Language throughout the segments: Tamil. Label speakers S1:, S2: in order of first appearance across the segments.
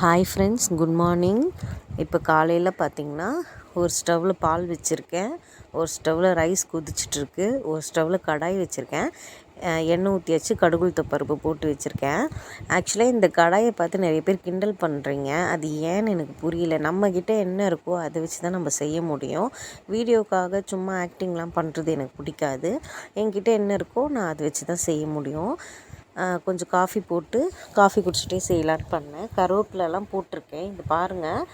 S1: Hi friends, good morning. இப்போ காலையில் பார்த்திங்கன்னா ஒரு ஸ்டவ்வில் பால் வச்சுருக்கேன், ஒரு ஸ்டவ்வில் ரைஸ் கொதிச்சிட்ருக்கு, ஒரு ஸ்டவ்வில் கடாய் வச்சுருக்கேன். எண்ணெய் ஊற்றி வச்சு கடுகுளுத்த பருப்பு போட்டு வச்சுருக்கேன். ஆக்சுவலாக இந்த கடாயை பார்த்து நிறைய பேர் கிண்டல் பண்ணுறீங்க. அது ஏன்னு எனக்கு புரியல. நம்மக்கிட்ட என்ன இருக்கோ அதை வச்சு தான் நம்ம செய்ய முடியும். வீடியோக்காக சும்மா ஆக்டிங்லாம் பண்ணுறது எனக்கு பிடிக்காது. என்கிட்ட என்ன இருக்கோ நான் அதை வச்சு தான் செய்ய முடியும். கொஞ்சம் காஃபி குடிச்சிட்டே செய்யலான்னு பண்ணேன். கருவேப்பிலெல்லாம் போட்டிருக்கேன். இது பாருங்கள்,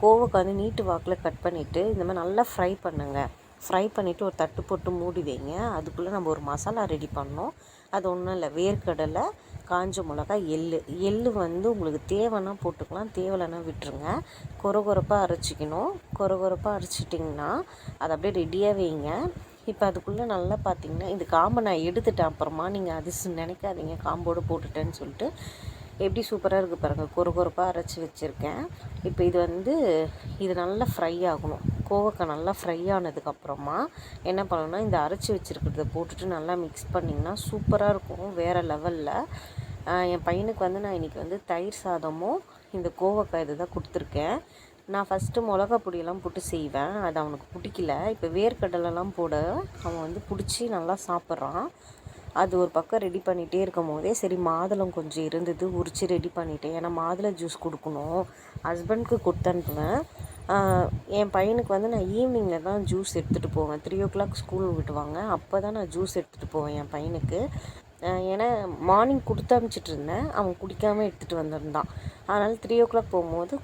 S1: கோவக்காய் வந்து நீட்டு வாக்கில் கட் பண்ணிவிட்டு இந்த மாதிரி நல்லா ஃப்ரை பண்ணுங்கள். ஃப்ரை பண்ணிவிட்டு ஒரு தட்டு போட்டு மூடி வைங்க. அதுக்குள்ளே நம்ம ஒரு மசாலா ரெடி பண்ணோம். அது ஒன்றும் இல்லை, வேர்க்கடலை, காஞ்ச மிளகா, எள்ளு வந்து உங்களுக்கு தேவைன்னா போட்டுக்கலாம், தேவையில்லைன்னா விட்டுருங்க. கொரகொரப்பாக அரைச்சிக்கணும். கொரகொரப்பாக அரைச்சிட்டிங்கன்னா அதை அப்படியே ரெடியாக வைங்க. இப்போ அதுக்குள்ளே நல்லா பார்த்திங்கன்னா இந்த காம்பை நான் எடுத்துட்டேன். அப்புறமா நீங்கள் அது நினைக்காதீங்க காம்போடு போட்டுட்டேன்னு சொல்லிட்டு. எப்படி சூப்பராக இருக்குது பாருங்கள், கொரகொரப்பாக அரைச்சி வச்சுருக்கேன். இப்போ இது நல்லா ஃப்ரை ஆகணும். கோவக்காய் நல்லா ஃப்ரை ஆனதுக்கப்புறமா என்ன பண்ணணும்னா இந்த அரைச்சி வச்சுருக்கிறத போட்டுட்டு நல்லா மிக்ஸ் பண்ணிங்கன்னா சூப்பராக இருக்கும், வேறு லெவலில். என் பையனுக்கு நான் இன்றைக்கி தயிர் சாதமும் இந்த கோவக்காய் இது தான் கொடுத்துருக்கேன். நான் ஃபஸ்ட்டு மிளகா பொடியெல்லாம் போட்டு செய்வேன், அது அவனுக்கு பிடிக்கல. இப்போ வேர்க்கடலைலாம் போட அவன் பிடிச்சி நல்லா சாப்பிட்றான். அது ஒரு பக்கம் ரெடி பண்ணிகிட்டே இருக்கும் போதே சரி மாதுளம் கொஞ்சம் இருந்தது, உரித்து ரெடி பண்ணிட்டேன். ஏன்னா மாதுளை ஜூஸ் கொடுக்கணும், ஹஸ்பண்டுக்கு கொடுத்து அனுப்புவேன். என் பையனுக்கு நான் ஈவினிங்கில் தான் ஜூஸ் எடுத்துகிட்டு போவேன். 3 o'clock ஸ்கூல் விட்டுவாங்க, அப்போ தான் நான் ஜூஸ் எடுத்துகிட்டு போவேன் என் பையனுக்கு. ஏன்னா மார்னிங் கொடுத்து அனுப்பிச்சிட்டு இருந்தேன், அவன் குடிக்காமல் எடுத்துகிட்டு வந்திருந்தான். அதனால் 3 o'clock போகும்போது